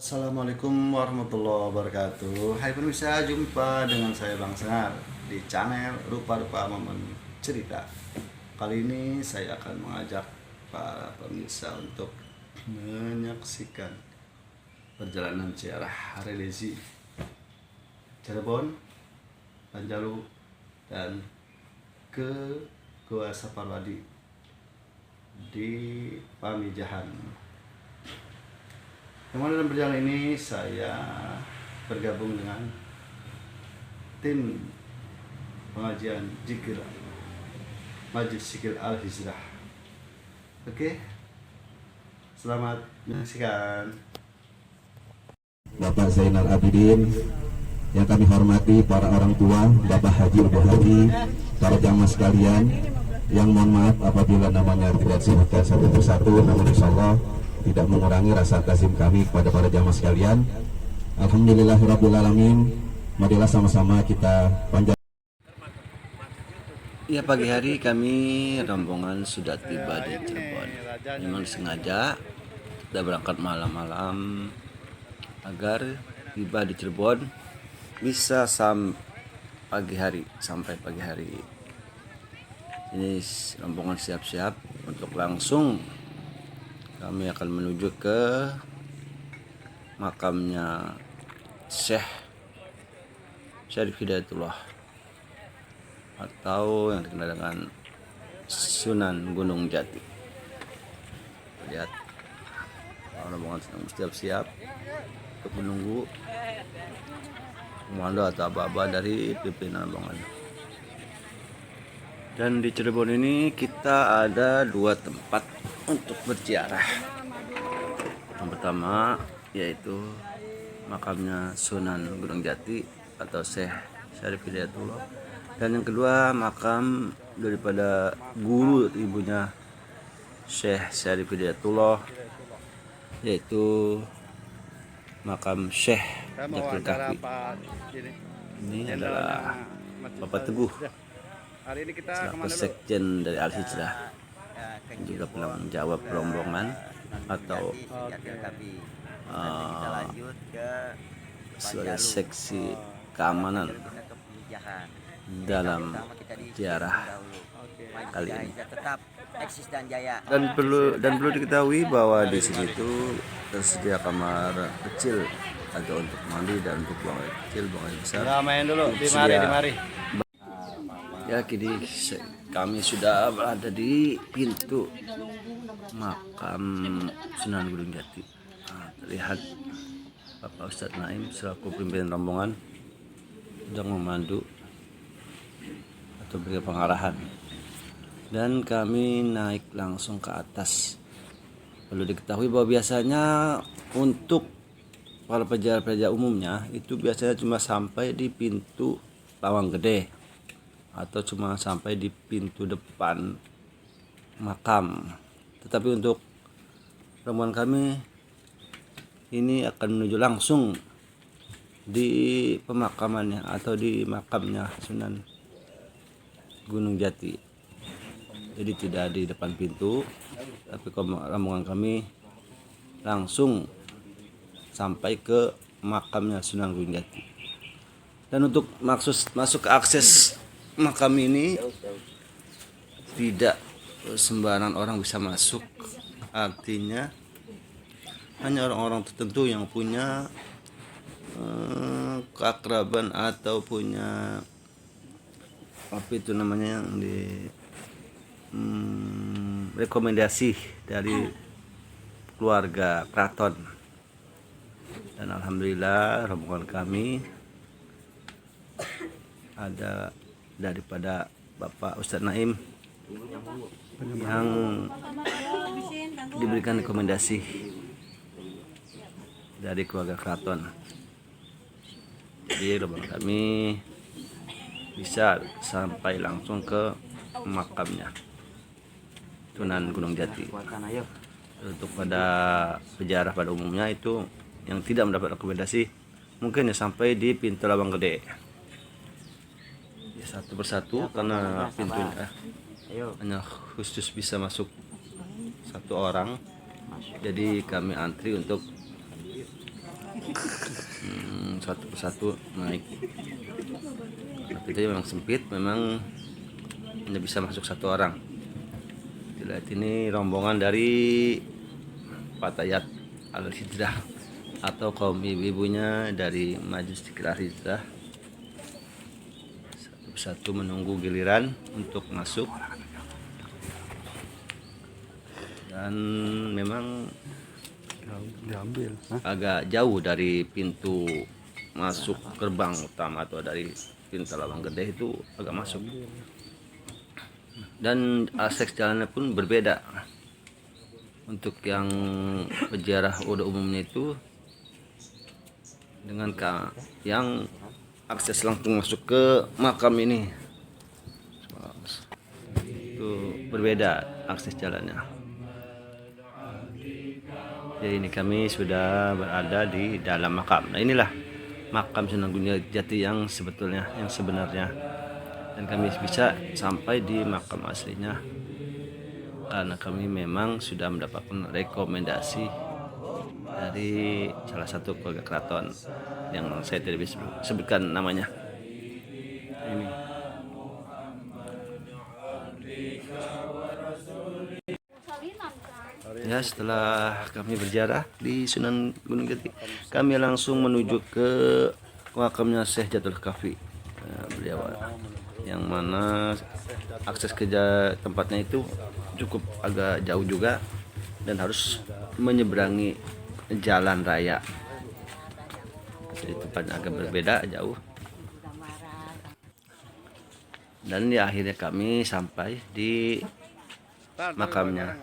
Assalamualaikum warahmatullahi wabarakatuh. Hai pemirsa, jumpa dengan saya Bang Sengar di channel Rupa-Rupa Momen Cerita. Kali ini saya akan mengajak para pemirsa untuk menyaksikan perjalanan ziarah religi Cirebon, Panjalu, dan ke Gua Saparwadi di Pamijahan. Kemudian dalam perjalanan ini saya bergabung dengan tim pengajian Zikir Majlis Zikir Al-Hijrah. Oke, selamat menyaksikan. Bapak Zainal Abidin, yang kami hormati para orang tua, Bapak Haji Ibu Haji, para jamaah sekalian, yang mohon maaf apabila namanya tidak disebutkan satu persatu, namun insya Allah tidak mengurangi rasa kasih kami kepada para jamaah sekalian. Alhamdulillahirrabbilalamin. Marilah sama-sama kita panjatkan. Ya, pagi hari kami rombongan sudah tiba di Cirebon. Memang sengaja kita berangkat malam-malam agar tiba di Cirebon bisa sampai pagi hari. Ini rombongan siap-siap untuk langsung kami akan menuju ke makamnya Syekh Syarif Hidayatullah atau yang dikenal dengan Sunan Gunung Jati. Lihat rombongan sedang bersiap-siap untuk menunggu komando atau aba-aba dari pimpinan rombongan. Dan di Cirebon ini kita ada dua tempat untuk berziarah. Yang pertama yaitu makamnya Sunan Gunung Jati atau Syekh Syarif Hidayatullah, dan yang kedua makam daripada guru ibunya Syekh Syarif Hidayatullah, yaitu makam Syekh Jakil Kahfi. Ini adalah Bapak Teguh selaku sekjen dari Al-Hijrah, juga pernah menjawab rombongan atau sebagai seksi keamanan dalam ziarah kali ini. Dan perlu diketahui bahwa di sini itu tersedia kamar kecil agak untuk mandi dan untuk buang air kecil, buang air besar. Ya, main dulu di mari. Ya, kini kami sudah berada di pintu makam Sunan Gunung Jati. Terlihat Bapak Ustadz Naim selaku pimpinan rombongan sedang memandu atau beri pengarahan, dan kami naik langsung ke atas. Perlu diketahui bahwa biasanya untuk para pejabat umumnya itu biasanya cuma sampai di pintu Lawang Gede atau cuma sampai di pintu depan makam. Tetapi untuk rombongan kami ini akan menuju langsung di pemakamannya atau di makamnya Sunan Gunung Jati. Jadi tidak di depan pintu, tapi rombongan kami langsung sampai ke makamnya Sunan Gunung Jati. Dan untuk masuk ke akses makam ini tidak sembarangan orang bisa masuk. Artinya hanya orang-orang tertentu yang punya keakraban atau punya apa itu namanya, yang di rekomendasi dari keluarga keraton. Dan alhamdulillah rombongan kami ada daripada Bapak Ustadz Naim yang diberikan rekomendasi dari keluarga keraton. Jadi rombongan kami bisa sampai langsung ke makamnya Sunan Gunung Jati. Untuk pada peziarah pada umumnya itu yang tidak mendapat rekomendasi mungkin ya sampai di pintu Lawang Gede. Ya, satu persatu karena pintunya hanya khusus bisa masuk satu orang, jadi kami antri untuk Satu persatu naik. Tapi itu memang sempit, memang hanya bisa masuk satu orang. Dilihat ini rombongan dari Fatayat Al-Hijrah atau kaum ibu-ibunya dari Majelis Zikir Al-Hijrah. Satu persatu menunggu giliran untuk masuk. Dan memang Diambil. agak jauh dari pintu masuk gerbang utama atau dari pintu lawang gede itu agak masuk, dan akses jalannya pun berbeda. Untuk yang peziarah udah umumnya itu dengan yang akses langsung masuk ke makam ini itu berbeda akses jalannya. Jadi ini kami sudah berada di dalam makam. Nah inilah makam Sunan Gunung Jati yang sebetulnya, yang sebenarnya. Dan kami bisa sampai di makam aslinya karena kami memang sudah mendapatkan rekomendasi dari salah satu keluarga keraton yang saya tidak bisa sebutkan namanya. Ini. Ya, setelah kami berziarah di Sunan Gunung Jati, kami langsung menuju ke makamnya Syekh Jatuh Kahfi. Beliau yang mana akses ke tempatnya itu cukup agak jauh juga dan harus menyeberangi jalan raya. Jadi tempatnya agak berbeda, jauh. Dan di akhirnya kami sampai di makamnya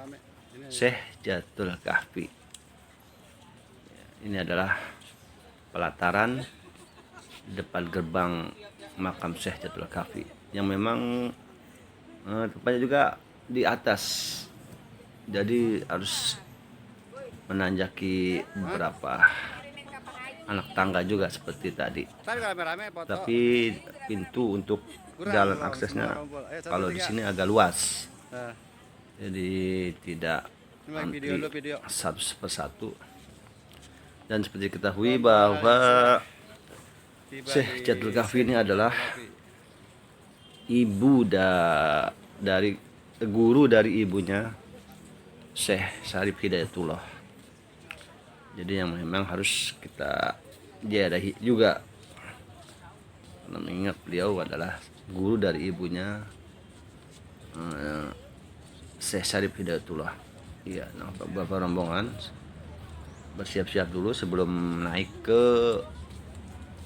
Syekh Jatuh Kahfi. Ini adalah pelataran depan gerbang makam Syekh Jatuh Kahfi yang memang tempatnya juga di atas, jadi harus menanjaki beberapa anak tangga juga seperti tadi. Tapi pintu untuk jalan aksesnya kalau di sini agak luas, jadi tidak antri satu persatu. Dan seperti diketahui bahwa Syekh Jatuh Kahfi ini adalah dari guru dari ibunya Syekh Syarif Hidayatullah. Jadi yang memang harus kita ziarahi juga, karena mengingat beliau adalah guru dari ibunya Syekh Syarif Hidayatullah. Iya, nah beberapa rombongan bersiap-siap dulu sebelum naik ke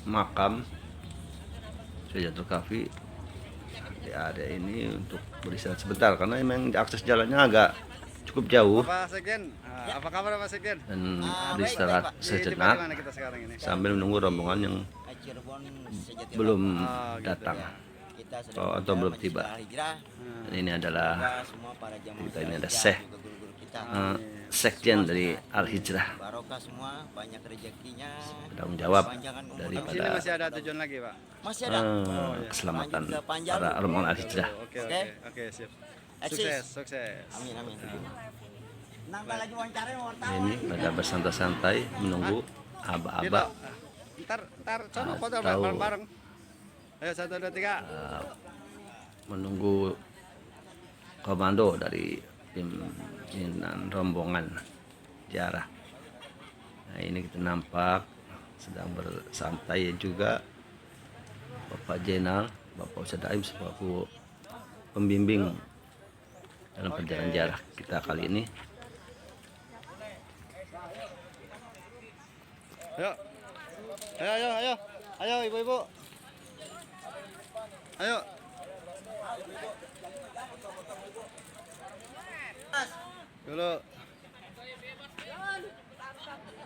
makam Syekh Jatuh Kahfi. Ada ini untuk beristirahat sebentar karena memang akses jalannya agak cukup jauh. Apa kabar Pak Sekjen? Dan beristirahat sejenak sambil menunggu rombongan yang belum datang atau belum tiba. Dan ini adalah ini ada Syekh Sekjen dari Al-Hijrah, bertanggung jawab daripada Masih ada tujuan lagi Pak? Masih ada. keselamatan para rombongan Al-Hijrah. Oke, siap. Sukses. Amin. Nambah lagi wawancara wartawan. Ini pada bersantai-santai menunggu aba-aba Ntar coba foto Atau- bareng-bareng. Ayo 1, 2, 3. menunggu komando dari pimpinan rombongan ziarah. Nah ini kita nampak sedang bersantai juga Bapak Jenal, Bapak Ustadz Aim selaku pembimbing dalam perjalanan ziarah kita kali ini. Ayo ibu-ibu. Ayo. Dulu.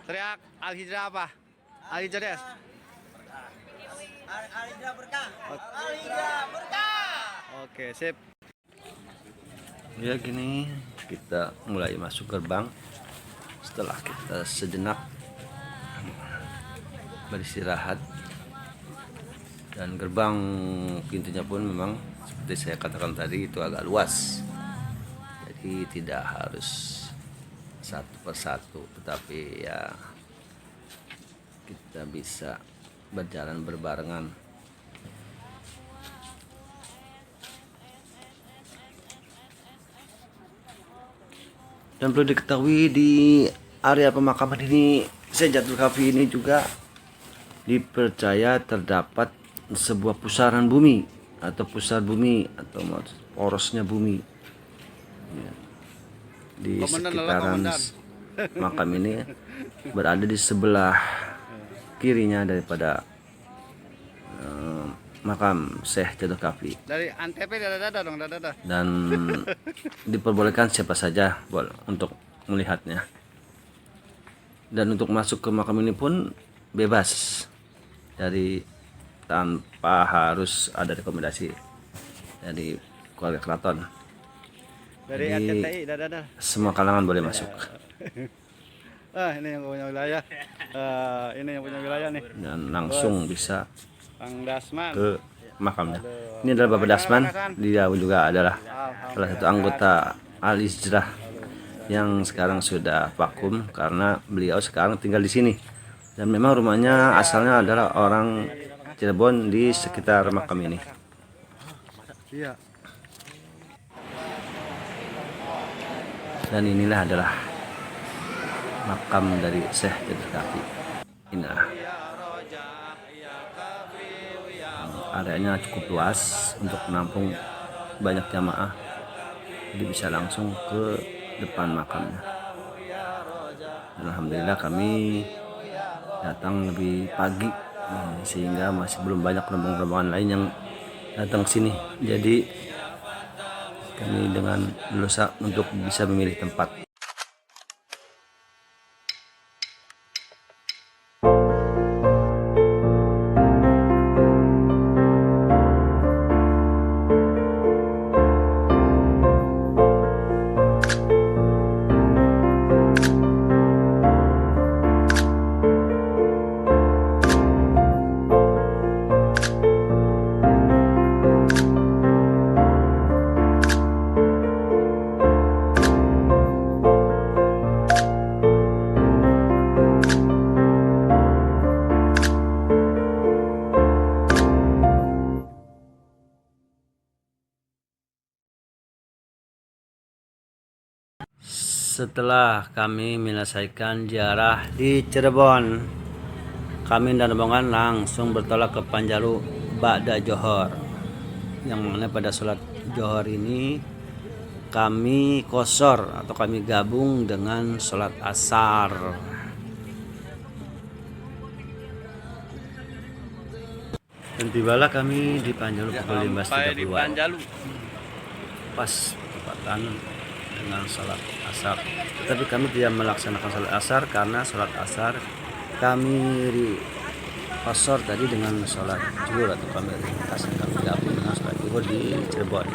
Teriak Al-Hijrah apa? Al-Hijrah. Al-Hijrah berkah. Al-Hijrah berkah. Oke, sip. Ya gini kita mulai masuk gerbang setelah kita sejenak beristirahat, dan gerbang pintunya pun memang seperti saya katakan tadi itu agak luas, jadi tidak harus satu persatu, tetapi ya kita bisa berjalan berbarengan. Dan perlu diketahui di area pemakaman ini, Sejatul Kahfi ini juga dipercaya terdapat sebuah pusaran bumi atau pusar bumi atau porosnya bumi ya. Di sekitaran makam ini berada di sebelah kirinya daripada makam Syekh Jatul Kahfi. Dari Antep dada dong, dada. Dan diperbolehkan siapa saja untuk melihatnya. Dan untuk masuk ke makam ini pun bebas, dari tanpa harus ada rekomendasi dari keluarga keraton. Dari Jadi, RCTI dada. semua kalangan boleh masuk. Ini yang punya wilayah. Ini yang punya wilayah nih. Dan langsung bisa Bang Dasman. ke makamnya. Ini adalah Bapak Dasman. Dia juga adalah salah satu anggota Al-Hijrah yang sekarang sudah vakum karena beliau sekarang tinggal di sini. Dan memang rumahnya asalnya adalah orang Cirebon di sekitar makam ini. Iya. Dan inilah adalah makam dari Syekh Jatul Kahfi. Inilah. Areanya cukup luas untuk menampung banyak jamaah. Jadi bisa langsung ke depan makamnya. Dan alhamdulillah kami datang lebih pagi sehingga masih belum banyak rombongan lain yang datang ke sini. Jadi kami dengan lusa untuk bisa memilih tempat. Setelah kami menyelesaikan ziarah di Cirebon, kami dan rombongan langsung bertolak ke Panjalu Ba'da Johor. Yang mana pada sholat Johor ini kami qashar atau kami gabung dengan sholat asar. Dan tibalah kami di Panjalu pukul 15.30. Pas tepatan dengan sholat asar. Tetapi kami tidak melaksanakan sholat asar karena sholat asar kami qashar tadi dengan sholat zuhur atau kami ringkas, kami gabung dengan sholat zuhur di Cirebon.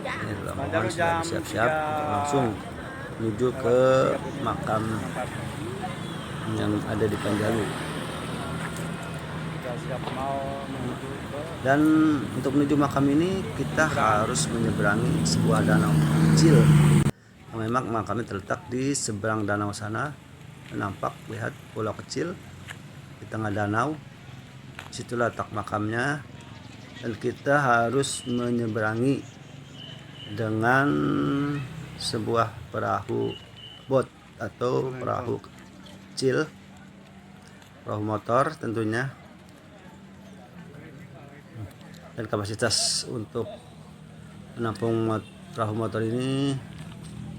Ini rombongan sudah siap-siap untuk langsung menuju ke makam yang ada di Panjalu. Dan untuk menuju makam ini kita harus menyeberangi sebuah danau kecil. Memang makamnya terletak di seberang danau sana. Nampak, lihat pulau kecil di tengah danau. Situlah letak makamnya. Dan kita harus menyeberangi dengan sebuah perahu bot atau perahu kecil, perahu motor tentunya. Dan kapasitas untuk menampung perahu motor ini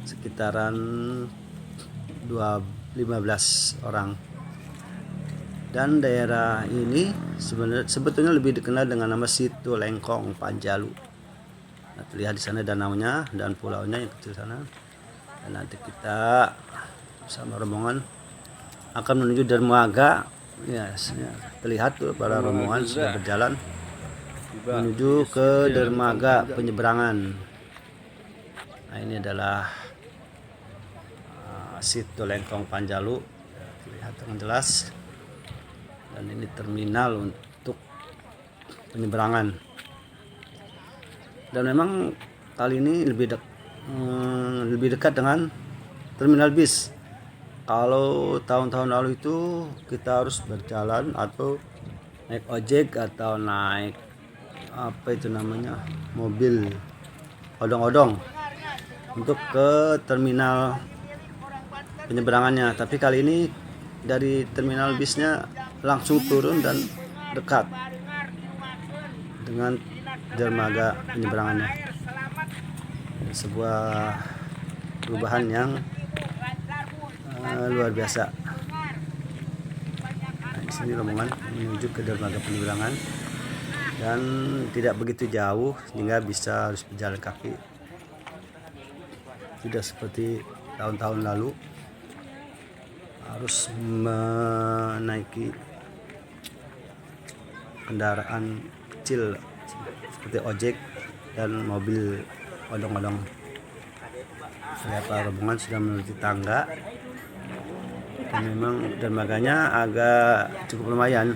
sekitaran 15 orang. Dan daerah ini sebetulnya lebih dikenal dengan nama Situ Lengkong Panjalu. Nah, terlihat di sana danaunya dan pulaunya yang kecil sana. Dan nanti kita bersama rombongan akan menuju dermaga. Ya, terlihat tuh para rombongan sudah berjalan menuju ke dermaga penyeberangan. Nah, ini adalah Situ Lengkong Panjalu, terlihat dengan jelas. Dan ini terminal untuk penyeberangan. Dan memang kali ini lebih dekat dengan terminal bis. Kalau tahun-tahun lalu itu kita harus berjalan atau naik ojek atau naik apa itu namanya, mobil odong-odong untuk ke terminal penyeberangannya. Tapi kali ini dari terminal bisnya langsung turun dan dekat dengan dermaga penyeberangannya. Sebuah perubahan yang luar biasa. Nah, di sini rombongan menuju ke dermaga penyeberangan dan tidak begitu jauh sehingga bisa harus berjalan kaki. Tidak seperti tahun-tahun lalu harus menaiki kendaraan kecil seperti ojek dan mobil odong-odong. Lihat rombongan sudah menuju tangga. Dan memang dermaganya agak cukup lumayan.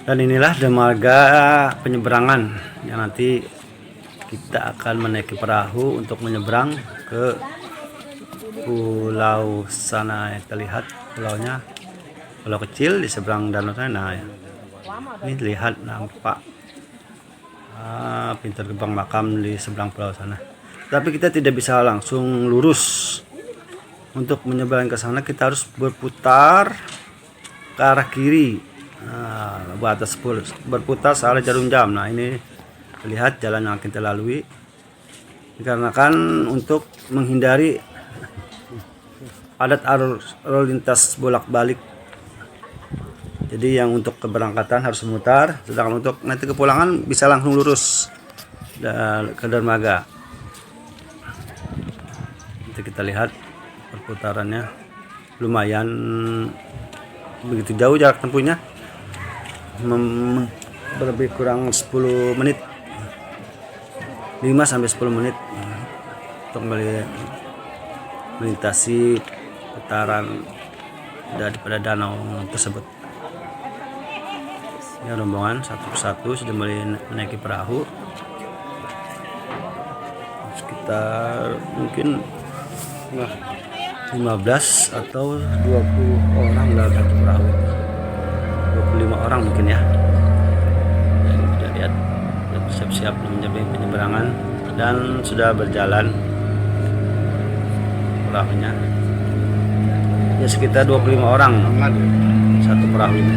Dan inilah dermaga penyeberangan yang nanti kita akan menaiki perahu untuk menyeberang ke pulau sana. Terlihat pulaunya, pulau kecil di seberang danau sana. Ini lihat nampak pintu gerbang makam di seberang pulau sana. Tapi kita tidak bisa langsung lurus. Untuk menyeberang ke sana kita harus berputar ke arah kiri. Batas berputar searah jarum jam. Nah, ini lihat jalan yang kita lalui dikarenakan untuk menghindari padat arus lalu lintas bolak-balik. Jadi yang untuk keberangkatan harus memutar, sedangkan untuk nanti kepulangan bisa langsung lurus ke dermaga. Nanti kita lihat perputarannya lumayan begitu jauh jarak tempuhnya. Lebih kurang 10 menit, 5-10 menit untuk melintasi putaran daripada danau tersebut. Ya, rombongan satu persatu sudah mulai menaiki perahu, sekitar mungkin 15 atau 20 orang dalam satu perahu. 25 orang mungkin ya. Dan kita lihat sudah bersiap-siap mencapai penyeberangan dan sudah berjalan perahunya. Ya, sekitar 25 orang satu perahu ini.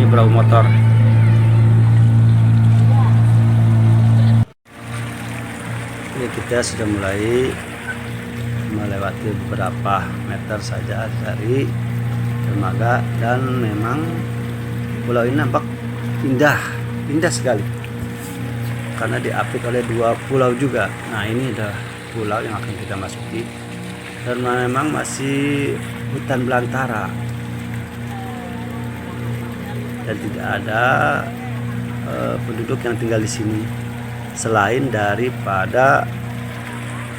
Ini perahu motor. Ini kita sudah mulai melewati beberapa meter saja dari dermaga dan memang pulau ini nampak indah sekali karena diapit oleh dua pulau juga. Nah, ini adalah pulau yang akan kita masuki dan memang masih hutan belantara dan tidak ada penduduk yang tinggal di sini selain daripada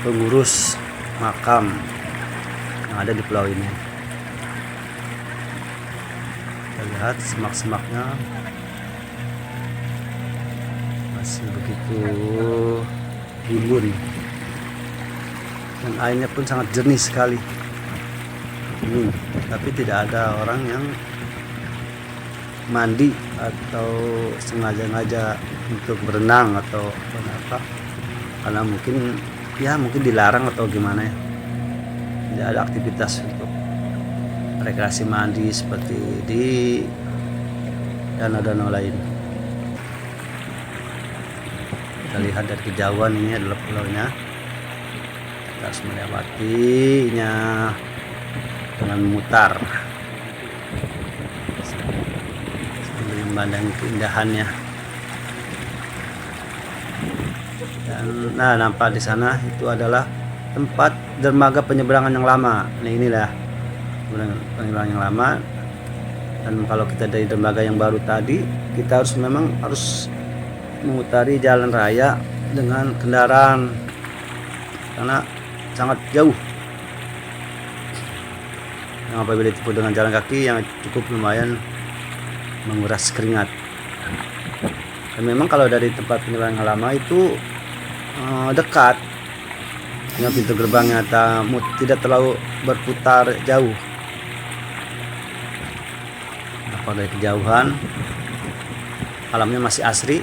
pengurus makam yang ada di pulau ini. Kita lihat semak-semaknya masih begitu rimbun dan airnya pun sangat jernih sekali. Tapi tidak ada orang yang mandi atau sengaja-ngaja untuk berenang atau apa, karena mungkin dilarang atau gimana ya. Tidak ada aktivitas untuk rekreasi mandi seperti di danau-danau lain. Kita lihat dari kejauhan, ini adalah pulaunya. Kita harus melewatinya dengan memutar. memandangi keindahannya. Dan nah, nampak di sana itu adalah tempat dermaga penyeberangan yang lama. Nah, inilah penyeberangan yang lama. Dan kalau kita dari dermaga yang baru tadi, kita memang harus mengutari jalan raya dengan kendaraan karena sangat jauh. Yang apabila ditempuh dengan jalan kaki yang cukup lumayan menguras keringat. Dan memang kalau dari tempat penyeberangan yang lama itu dekat dengan pintu gerbangnya, tidak terlalu berputar jauh. Nah, dari kejauhan alamnya masih asri,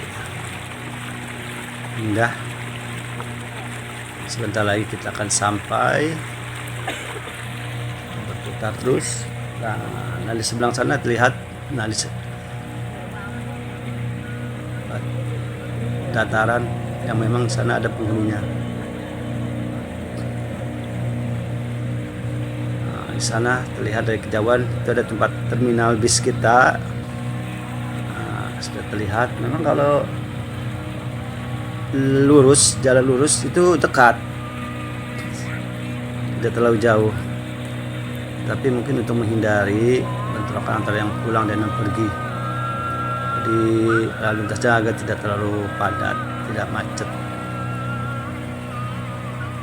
indah. Sebentar lagi kita akan sampai, berputar terus. Nah, di sebelah sana terlihat, nah, dataran yang memang sana ada penghulunya. Nah, di sana terlihat dari kejauhan itu ada tempat terminal bis kita. Nah, sudah terlihat. Memang kalau jalan lurus itu dekat, tidak terlalu jauh. Tapi mungkin untuk menghindari bentrokan antara yang pulang dan yang pergi, jadi lalu lintasnya agar tidak terlalu padat, tidak macet.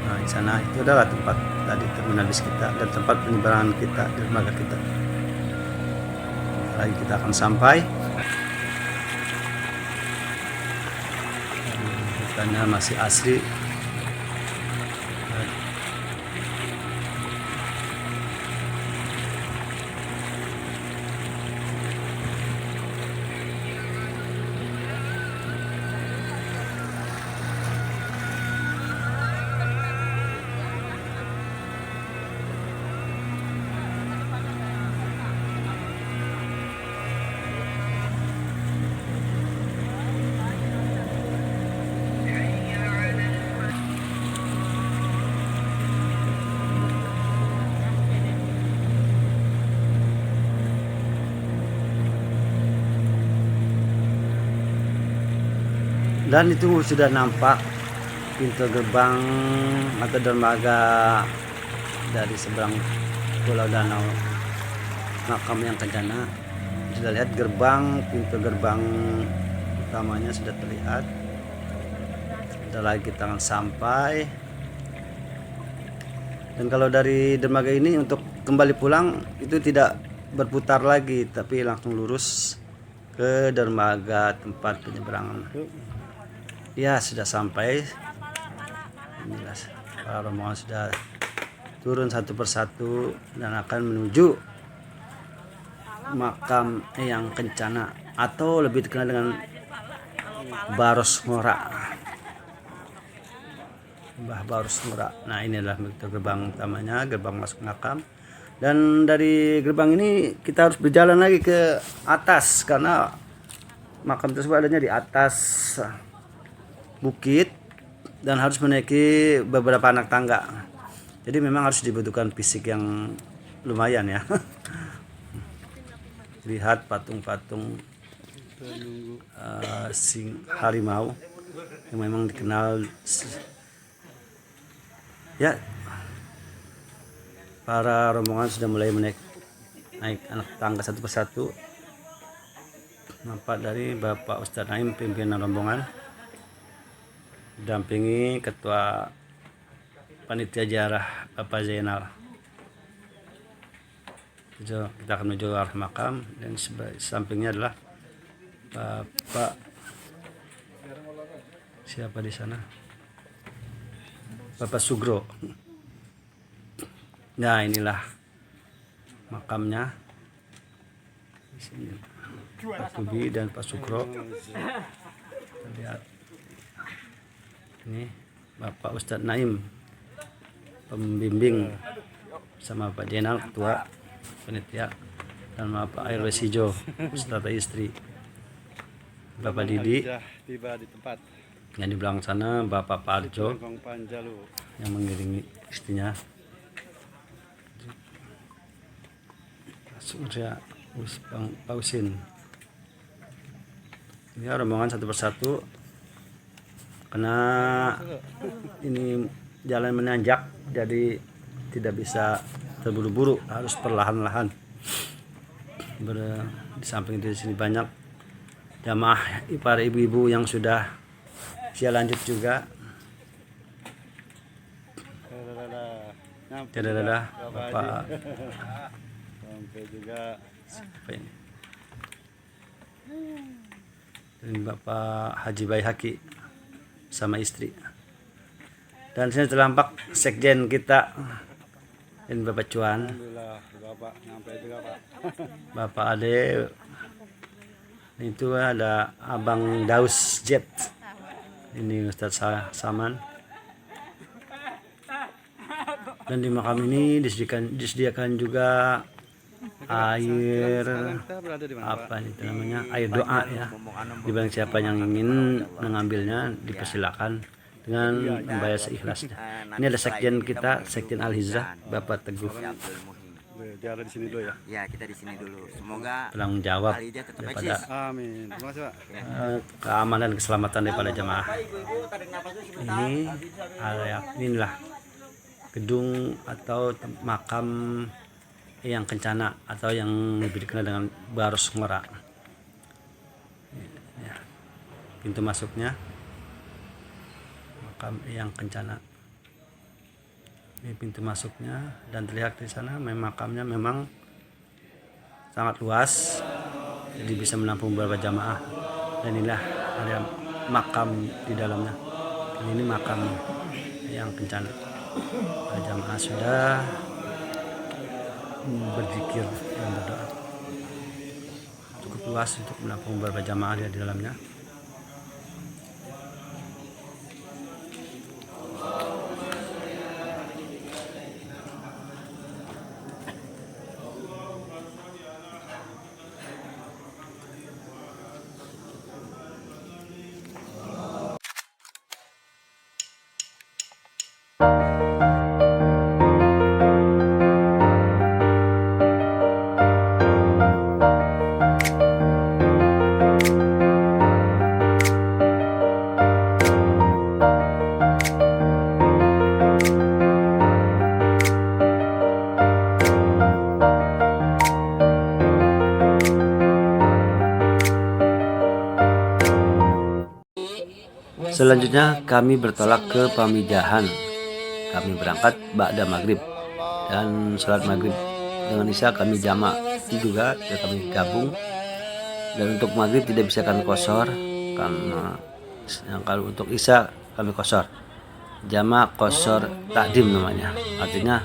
Nah, di sana itu adalah tempat tadi terminal bis kita dan tempat penyeberangan kita, dermaga kita. Lagi kita akan sampai. Hutannya masih asri. Dan itu sudah nampak pintu gerbang atau dermaga dari seberang Pulau Danau makam yang kencana. Sudah lihat pintu gerbang utamanya sudah terlihat. Sudah lagi kita akan sampai. Dan kalau dari dermaga ini untuk kembali pulang itu tidak berputar lagi, tapi langsung lurus ke dermaga tempat penyeberangan. Ya, sudah sampai. Inilah para rombongan sudah turun satu persatu dan akan menuju makam yang kencana atau lebih dikenal dengan Baros Ngora. Mbah Baros Ngora. Nah, inilah gerbang utamanya, gerbang masuk makam. Dan dari gerbang ini kita harus berjalan lagi ke atas karena makam tersebut adanya di atas bukit dan harus menaiki beberapa anak tangga. Jadi memang harus dibutuhkan fisik yang lumayan ya. Lihat patung-patung harimau yang memang dikenal ya. Para rombongan sudah mulai naik anak tangga satu persatu. Nampak dari Bapak Ustadz Naim, pimpinan rombongan, dampingi Ketua Panitia Ziarah Bapak Zainal. Kita akan menuju arah makam dan sampingnya adalah Bapak siapa di sana? Bapak Sugro. Nah, inilah makamnya. Di sini Pak Tubi dan Pak Sugro. Kita lihat. Ini Bapak Ustadz Naim, pembimbing, sama Pak Jenal, Ketua Panitia, dan Bapak Airway Sijo, beserta istri. Bapak Didi tiba di tempat. Yang di belakang sana Bapak Parjo Panjalu yang mengiringi istrinya. Surya Pausin. Ini rombongan satu persatu karena ini jalan menanjak, jadi tidak bisa terburu-buru, harus perlahan-lahan. Di samping itu di sini banyak jamaah para ibu-ibu yang sudah usia lanjut juga. Dadah Bapak. Sampai juga. Apa ini? Ini Bapak Haji Baihaqi sama istri. Dan sini terlampak sekjen kita. Ini Bapak Cuan. Alhamdulillah Bapak nyampe juga Pak. Bapak Ade. Itu ada Abang Daus Jet. Ini Ustadz Saman. Dan di makam ini disediakan juga air Kita berada di mana Pak? apa itu namanya, air doa ya. Di barang siapa yang ingin mengambilnya dipersilakan dengan membayar seikhlasnya. Ini ada sekjen kita, Sekjen Al Hijrah, Bapak Teguh. Dia ada di sini dulu ya. Ya, kita di sini dulu. Semoga Penanggung jawab Al Hijrah tetap daripada eksis. Amin. Terima kasih Pak. keamanan dan keselamatan daripada jamaah. Inilah gedung atau makam yang Kencana atau yang lebih dikenal dengan Baros Ngora. Ya, pintu masuknya makam yang Kencana. Ini pintu masuknya, dan terlihat di sana makamnya memang sangat luas, jadi bisa menampung beberapa jamaah. Dan inilah ada makam di dalamnya. Dan ini makam yang Kencana. Para jamaah sudah berzikir dan berdoa. Cukup luas untuk menampung beberapa jamaah di dalamnya. Selanjutnya kami bertolak ke Pamijahan. Kami berangkat ba'da maghrib, dan sholat maghrib dengan isya kami jamak juga, ya kami gabung. Dan untuk maghrib tidak bisa kami kosor, karena kalau untuk isya kami kosor. Jamak kosor takdim namanya, artinya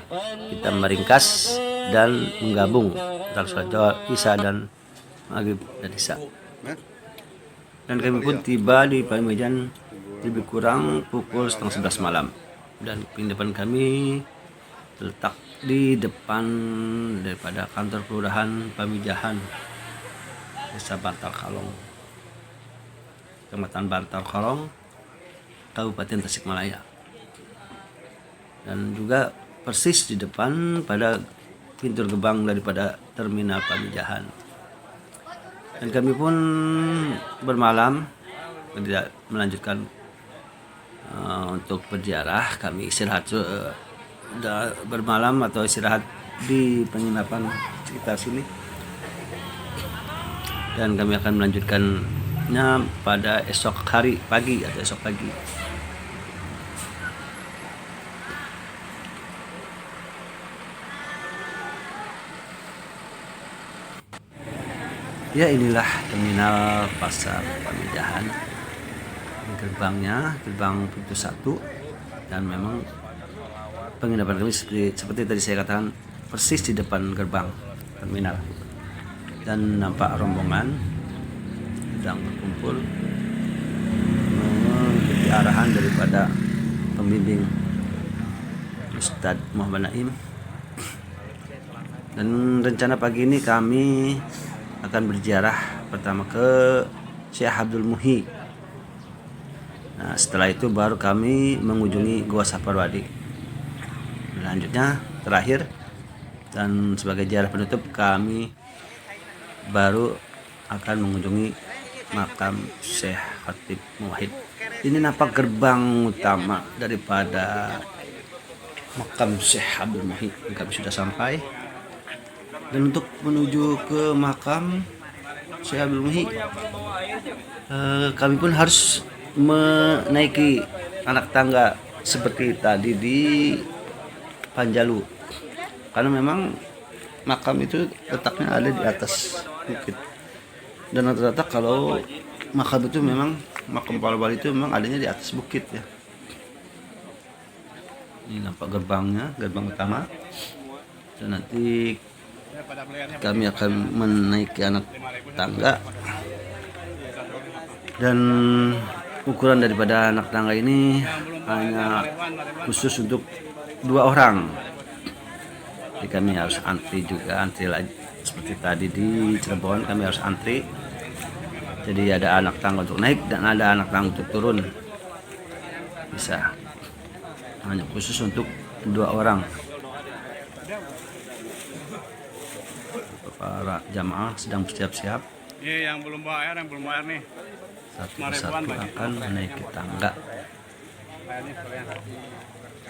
kita meringkas dan menggabung antara sholat isya dan maghrib dan isya. Dan kami pun tiba di Pamijahan lebih kurang pukul 10:30 malam, dan penginapan kami terletak di depan daripada kantor kelurahan Pamijahan, Desa Bantar Kalong, Kecamatan Bantar Kalong, Kabupaten Tasikmalaya. Dan juga persis di depan pada pintu gerbang daripada terminal Pamijahan. Dan kami pun bermalam, tidak melanjutkan untuk berziarah. Kami istirahat bermalam atau istirahat di penginapan sekitar sini, dan kami akan melanjutkannya pada esok hari pagi atau esok pagi. Ya, inilah terminal pasar Pamijahan. Gerbangnya, gerbang pintu 1, dan memang penginapan kami seperti tadi saya katakan persis di depan gerbang terminal. Dan nampak rombongan sedang berkumpul mengikuti arahan daripada pembimbing Ustadz Muhammad Naim. Dan rencana pagi ini kami akan berziarah pertama ke Syekh Abdul Muhi. Nah, setelah itu baru kami mengunjungi Gua Saparwadi. Selanjutnya terakhir dan sebagai ziarah penutup kami baru akan mengunjungi makam Syekh Khatib Muwahhid. Ini nampak gerbang utama daripada makam Syekh Abdul Muhyi. Kami sudah sampai. Dan untuk menuju ke makam Syekh Abdul Muhyi, kami pun harus menaiki anak tangga seperti tadi di Panjalu, karena memang makam itu letaknya ada di atas bukit, dan rata-rata kalau makam itu memang makam para wali itu memang adanya di atas bukit ya. Ini nampak gerbangnya, gerbang utama, dan nanti kami akan menaiki anak tangga, dan ukuran daripada anak tangga ini hanya khusus untuk 2 orang. Jadi kami harus antri juga, antri lagi seperti tadi di Cirebon, kami harus antri. Jadi ada anak tangga untuk naik dan ada anak tangga untuk turun. Bisa, hanya khusus untuk 2 orang. Para jamaah sedang bersiap-siap. Ini yang belum bayar nih. Satu persatu akan menaiki tangga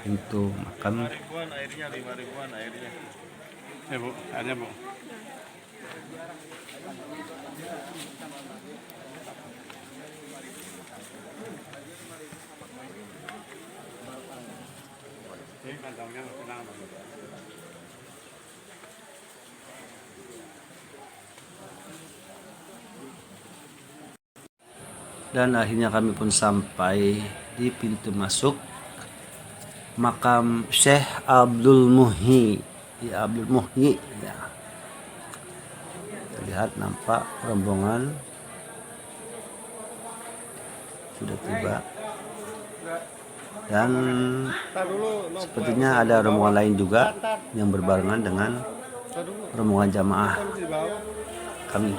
pintu makam. Airnya 5.000-an airnya. Ya Bu, airnya Bu. Ini kantongnya tenang Bu. Dan akhirnya kami pun sampai di pintu masuk makam Syekh Abdul Muhyi. Ya, Abdul Muhyi ya. Terlihat nampak rombongan sudah tiba, dan sepertinya ada rombongan lain juga yang berbarengan dengan rombongan jamaah kami.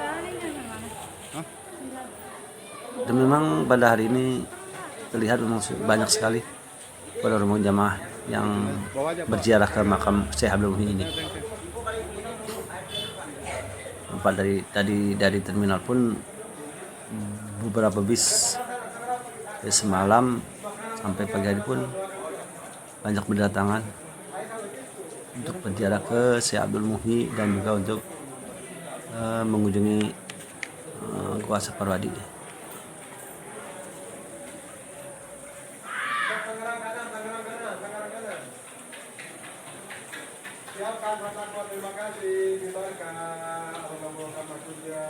Dan memang pada hari ini terlihat memang banyak sekali pada rombongan jamaah yang berziarah ke makam Syekh Abdul Muhyi ini. Nampak dari terminal pun beberapa bis semalam sampai pagi hari pun banyak berdatangan untuk berziarah ke Syekh Abdul Muhyi dan juga untuk mengunjungi Gua Saparwadi. Terima kasih, diberkah Allah memberkati maksudnya,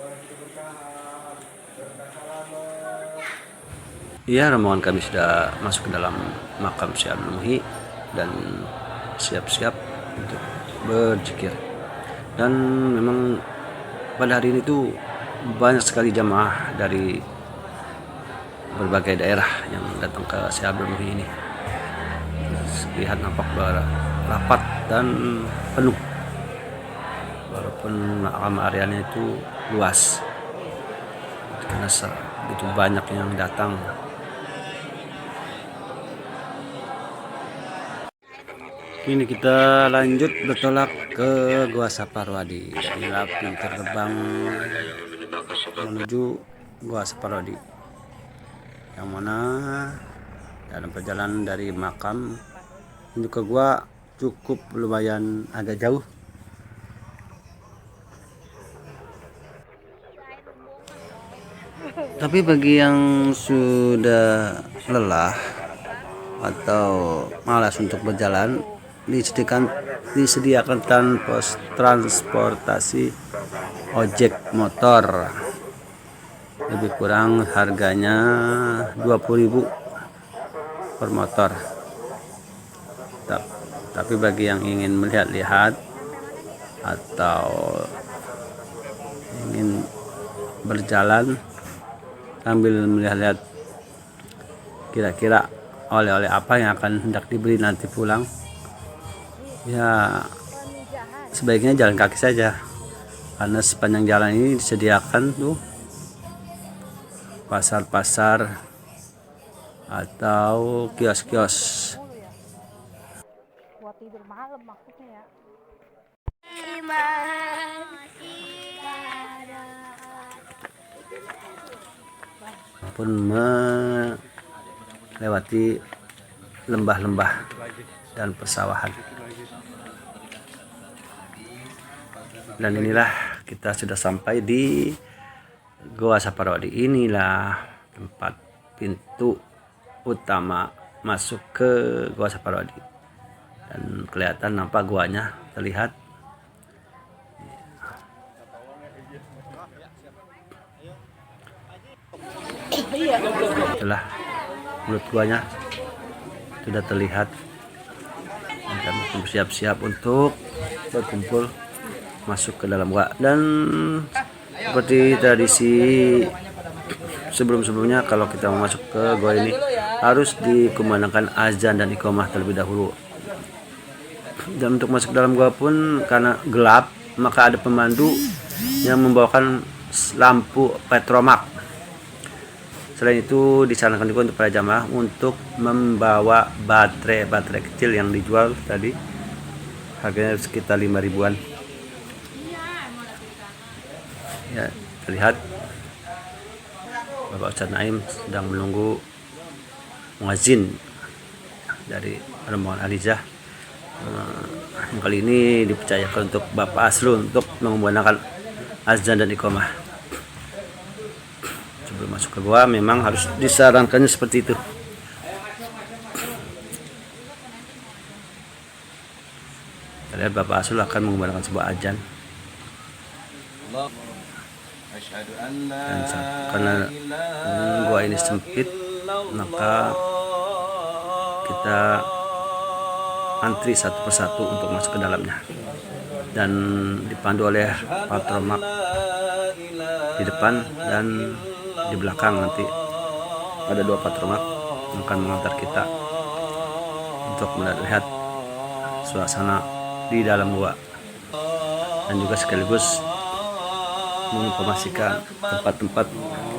keberkahan, berkah selamat. Iya, rombongan kami sudah masuk ke dalam makam Syekh Abdul Muhyi dan siap-siap untuk berzikir. Dan memang pada hari ini tuh banyak sekali jamaah dari berbagai daerah yang datang ke Syekh Abdul Muhyi ini. Lihat nampak rapat dan penuh, walaupun makam areanya itu luas karena begitu banyak yang datang. Kini kita lanjut bertolak ke Gua Saparwadi. Inilah pintu terbang menuju Gua Saparwadi, yang mana dalam perjalanan dari makam menuju ke gua cukup lumayan agak jauh. Tapi bagi yang sudah lelah atau malas untuk berjalan, disediakan transportasi ojek motor. Lebih kurang harganya 20.000 per motor. Tapi bagi yang ingin melihat-lihat atau ingin berjalan sambil melihat-lihat kira-kira oleh-oleh apa yang akan hendak diberi nanti pulang, ya sebaiknya jalan kaki saja, karena sepanjang jalan ini disediakan tuh pasar-pasar atau kios-kios. Buat tidur malam maksudnya ya. ataupun melewati lembah-lembah dan persawahan. Dan inilah kita sudah sampai di Goa Saparodi. Inilah tempat pintu utama masuk ke Goa Saparodi. Dan kelihatan nampak guanya terlihat. Itulah mulut guanya sudah terlihat. Dan kami bersiap-siap untuk berkumpul masuk ke dalam gua. Dan seperti tradisi sebelum-sebelumnya, kalau kita mau masuk ke gua ini harus dikumandangkan azan dan iqamah terlebih dahulu. Dan untuk masuk dalam gua pun karena gelap, maka ada pemandu yang membawakan lampu petromak. Selain itu disarankan juga untuk para jamaah untuk membawa baterai kecil yang dijual tadi, harganya sekitar 5 ribuan. Ya, terlihat Bapak Ustadz Naim sedang menunggu muazin dari rombongan Alizah. Yang kali ini dipercayakan untuk Bapak Asrul untuk mengumandangkan azan dan iqamah. Sebelum masuk ke gua memang harus disarankannya seperti itu. Kita lihat Bapak Asrul akan mengumandangkan sebuah azan. Dan karena gua ini sempit, maka kita antri satu persatu untuk masuk ke dalamnya, dan dipandu oleh patromak di depan dan di belakang. Nanti ada 2 patromak yang akan mengantar kita untuk melihat suasana di dalam gua, dan juga sekaligus menginformasikan tempat-tempat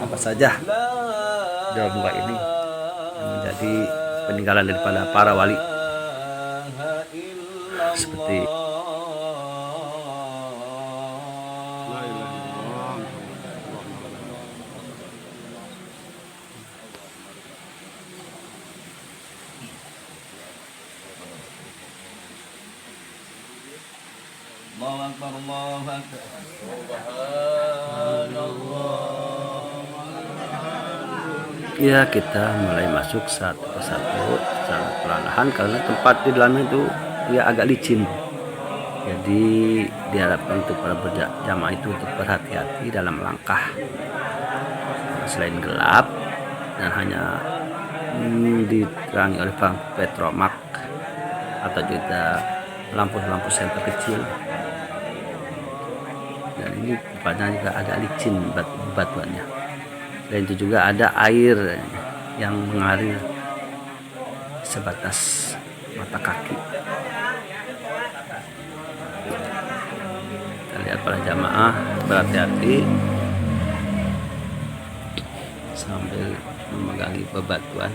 apa saja dalam gua ini yang menjadi peninggalan daripada para wali, seperti Allahu Akbar, Allahu Akbar. ya, kita mulai masuk satu persatu sangat perlahan karena tempat di dalamnya itu ya agak licin. Jadi diharapkan untuk para berjamaah itu untuk berhati-hati dalam langkah. Selain gelap dan hanya diterangi oleh petromak atau juga lampu-lampu senter kecil, dan ini tempatnya juga agak licin batuannya. Dan itu juga ada air yang mengalir sebatas mata kaki. Kita lihat para jamaah berhati-hati sambil memegangi bebatuan.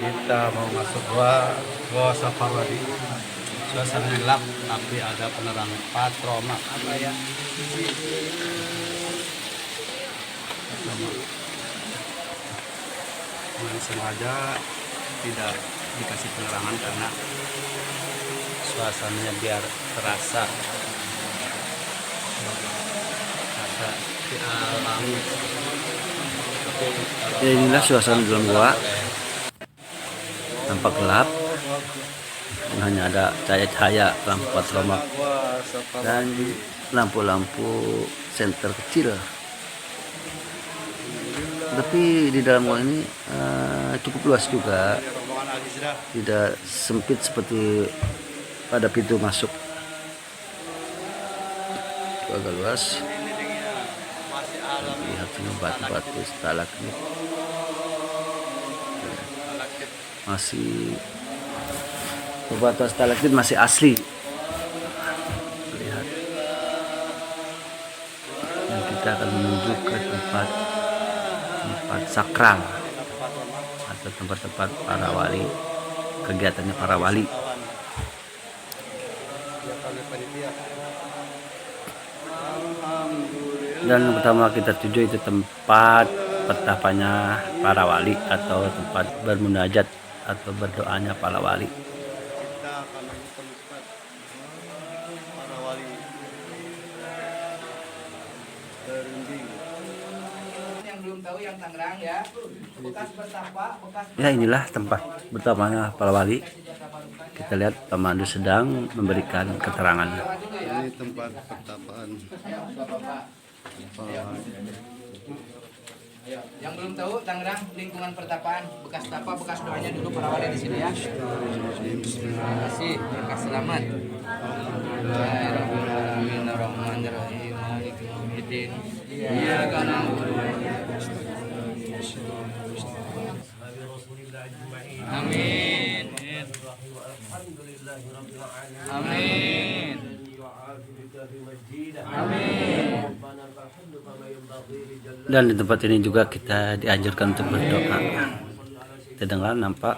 Kita mau masuk gua Saparodi. Suasana gelap tapi ada penerang patromak. Sengaja tidak dikasih penerangan karena suasananya biar terasa di alam. Ya, inilah suasana dalam gua. Tampak gelap, hanya ada cahaya-cahaya lampu patromak dan lampu-lampu senter kecil. Tapi di dalam gua ini cukup luas juga, tidak sempit seperti pada pintu masuk. Itu agak luas. Lihat sini batu-batu stalagmit. Masih batu stalagmit masih asli. Lihat. Dan kita kita akan menuju ke tempat sakral atau tempat-tempat para wali, kegiatannya para wali. Dan yang pertama kita tuju itu tempat pertapanya para wali atau tempat bermunajat atau berdoanya para wali. Kita akan menuju tempat para wali berunding. Yang belum tahu yang Tangerang ya, bekas bertapa, bekas Ya, inilah tempat pertamanya para wali. Kita lihat pemandu sedang memberikan keterangan. Ini tempat pertapaan para wali. Ayo, yang belum tahu Tangerang lingkungan pertapaan, bekas tapa, bekas doanya dulu para wali di sini ya. Terima kasih, berkah selamat. Bismillahirrahmanirrahim. Maliki yaumiddin. Iyyaka na'budu wa iyyaka nasta'in. Amin. Amin. Dan di tempat ini juga kita dianjurkan untuk berdoa. Kita dengar nampak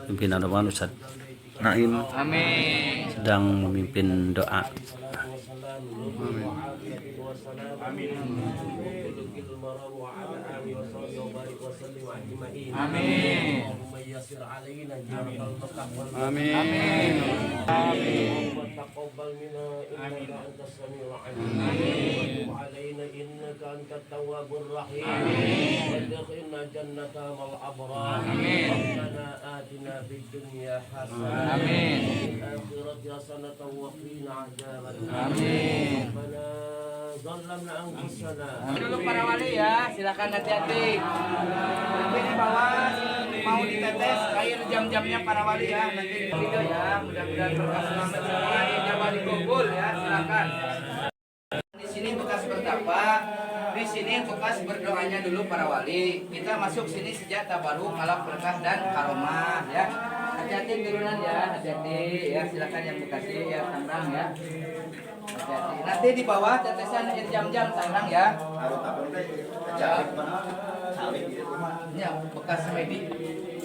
pimpinan rombongan Ustaz Naim Amin. sedang memimpin doa. Amin. Amin. وتقبل منا إنك أنت السميع العليم علينا إنك أنت التواب الرحيم وادخلنا جنة مع الأبرار ربنا آتنا في الدنيا حسنة وفي الآخرة حسنة وقنا عذاب النار ربنا ظلمنا أنفسنا. Dulu para wali ya, silakan hati-hati. Nanti di bawah mau ditetes air jam-jamnya para wali ya. Nanti di video ya, mudah-mudahan berkah selamat semua ijabah dikabul ya, silakan. Di sini bekas bertapa, di sini bekas berdoanya dulu para wali. Kita masuk sini sejak tabaruk, alaf berkah dan karomah ya. Hati-hati turunan ya, hati-hati ya, silakan yang Bekasi ya, Tangerang ya. Hati-hati. Nanti di bawah tetesan air jam-jam Tangerang ya. Ya, bekas medik.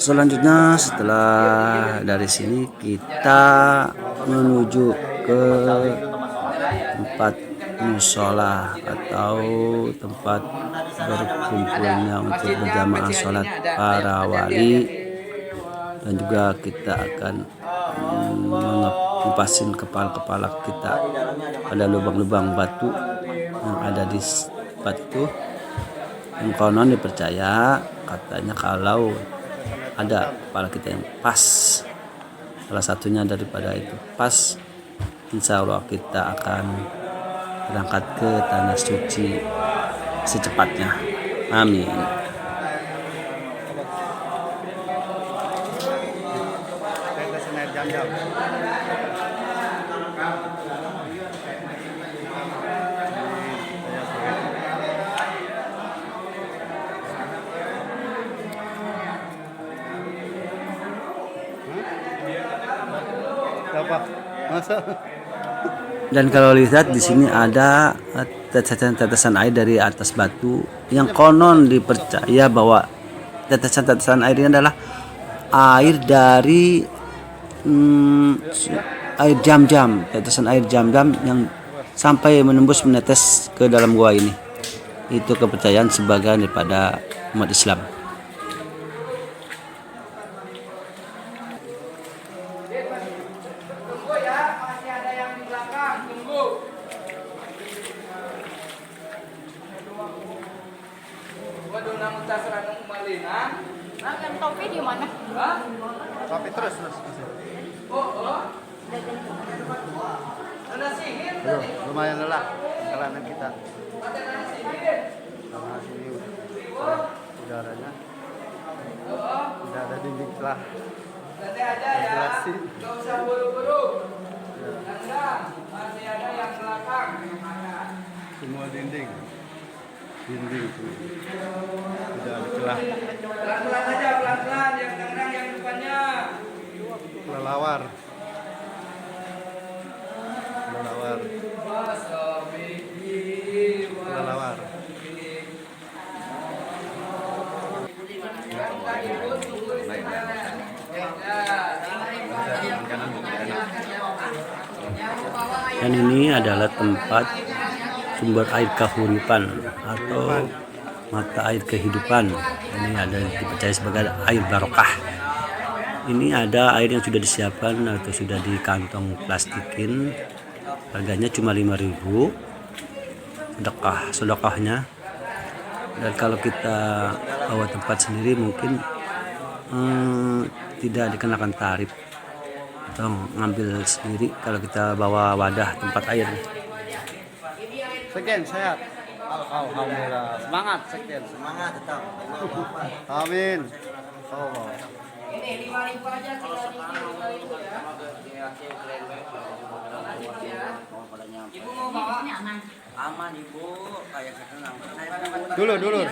Selanjutnya setelah dari sini kita menuju ke tempat musola atau tempat berkumpulnya untuk berjamaah sholat para wali, dan juga kita akan mengepasin kepala-kepala kita pada lubang-lubang batu yang ada di tempat itu. Yang konon dipercaya katanya kalau ada kepala kita yang pas, salah satunya daripada itu pas, insya Allah kita akan berangkat ke tanah suci secepatnya. Amin. Tetesan air jam-jam. Apa? Masa? Dan kalau lihat di sini ada tetesan-tetesan air dari atas batu yang konon dipercaya bahwa tetesan-tetesan air ini adalah air dari air jam-jam, tetesan air jam-jam yang sampai menembus menetes ke dalam gua ini. Itu kepercayaan sebagian daripada umat Islam. Tunggu ya, masih ada yang di belakang. Tunggu. Waduh, namun tasaran umalina. Nah, yang topi di mana? Hah? Tapi terus. Oh. Ada sihir tadi. Lumayan lelah jalanan kita. Ada sihir. Karena sini udaranya tidak ada dinding celah. Santai aja ya. Ventilasi. Gak usah buru-buru. Enggak, masih ada yang belakang. Semua dinding semua. Tidak ada celah. Pelan-pelan aja, pelan-pelan. Yang Tangerang yang depannya. Kelelawar. Kelelawar. Wasabihi Kelelawar. adalah tempat sumber air kahuripan atau mata air kehidupan. Ini ada dipercaya sebagai air barokah. Ini ada air yang sudah disiapkan atau sudah di kantong plastikin. Harganya cuma 5.000. Sedekahnya. Dan kalau kita bawa tempat sendiri mungkin tidak dikenakan tarif atau ngambil sendiri kalau kita bawa wadah tempat air. Sekjen sehat. Alhamdulillah. Semangat Sekjen. Semangat tetap. Amin. Oh. Ini 5.000 aja, 3.000 ya. Ibu mau bawa? Aman ibu, kayak senang. Dulu.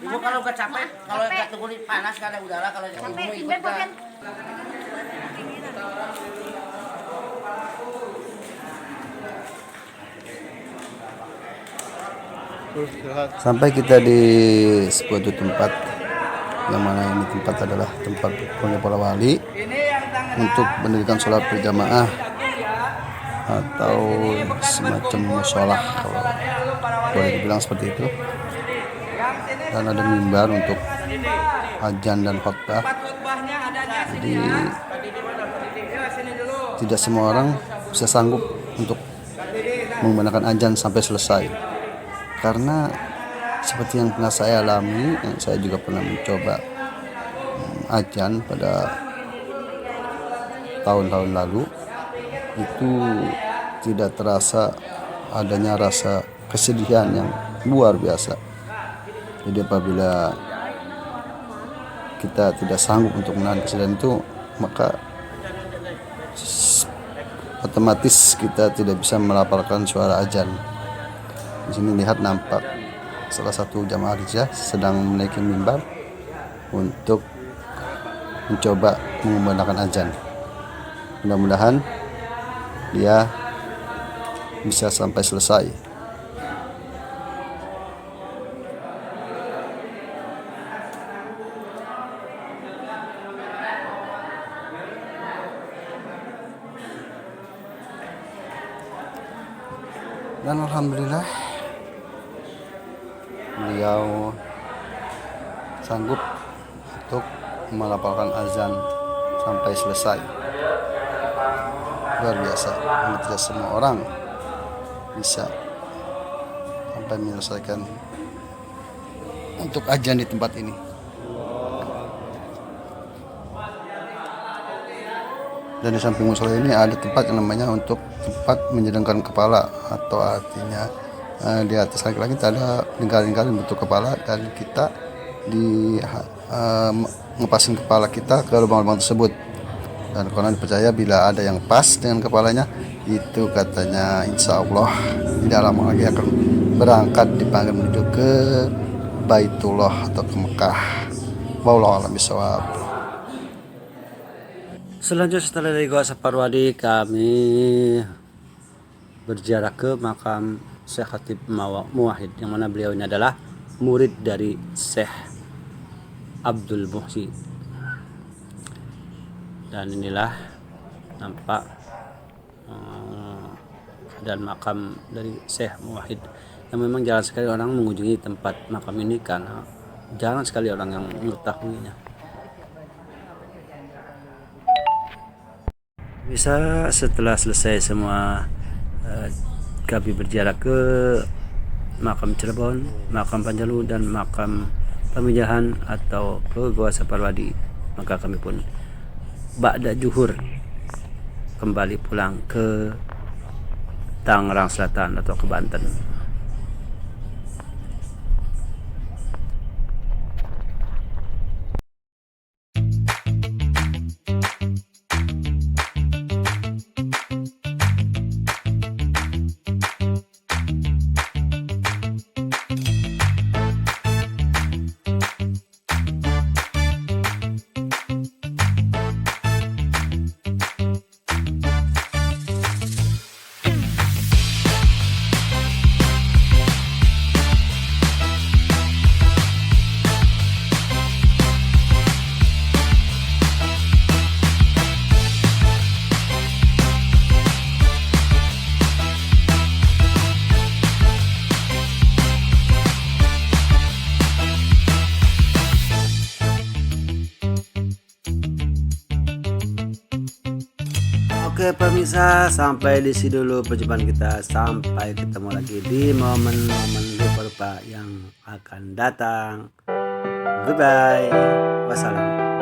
Ibu kalau nggak capek, kalau nggak tunggu panas karena udara, kalau ibu ikut nggak. Sampai kita di sebuah tempat yang mana ini tempat adalah tempat berkumpulnya para wali untuk mendirikan sholat berjamaah atau semacam musola kalau boleh dibilang seperti itu, dan ada mimbar untuk azan dan khutbah. Jadi tidak semua orang bisa sanggup untuk menggunakan azan sampai selesai, karena seperti yang pernah saya alami, yang saya juga pernah mencoba azan pada tahun-tahun lalu, itu tidak terasa adanya rasa kesedihan yang luar biasa. Jadi apabila kita tidak sanggup untuk menahan kesedihan itu, maka otomatis kita tidak bisa melafalkan suara azan. Di sini lihat nampak salah satu jamaah Rijah sedang menaiki mimbar untuk mencoba mengumandangkan azan. Mudah-mudahan dia bisa sampai selesai. Dan alhamdulillah beliau sanggup untuk melafalkan azan sampai selesai. Luar biasa, tidak semua orang bisa sampai menyelesaikan untuk azan di tempat ini. Dan di samping musola ini ada tempat yang namanya untuk tempat menjedangkan kepala, atau artinya di atas lagi-lagi ada lingkaran-lingkaran bentuk kepala, dan kita ngepasin kepala kita ke lubang-lubang tersebut. Dan konon dipercaya bila ada yang pas dengan kepalanya, itu katanya insya Allah tidak lama lagi akan berangkat dipanggil menuju ke Baitullah atau ke Mekah. Wallahu a'lam bishawab. Selanjutnya setelah dari Goa Saparwadi, kami berziarah ke makam Syekh Khatib Muwahhid, yang mana beliau ini adalah murid dari Syekh Abdul Muhsi. Dan inilah nampak keadaan makam dari Syekh Muwahhid, yang memang jarang sekali orang mengunjungi tempat makam ini karena jarang sekali orang yang mengetahuinya. Bisa setelah selesai semua kami berziarah ke makam Cirebon, makam Panjalu, dan makam Pamijahan atau ke Goa Saparwadi, maka kami pun ba'da juhur kembali pulang ke Tangerang Selatan atau ke Banten. Oke pemirsa, sampai di sini dulu perjumpaan kita. Sampai ketemu lagi di momen-momen rupa-rupa yang akan datang. Goodbye. Wassalam.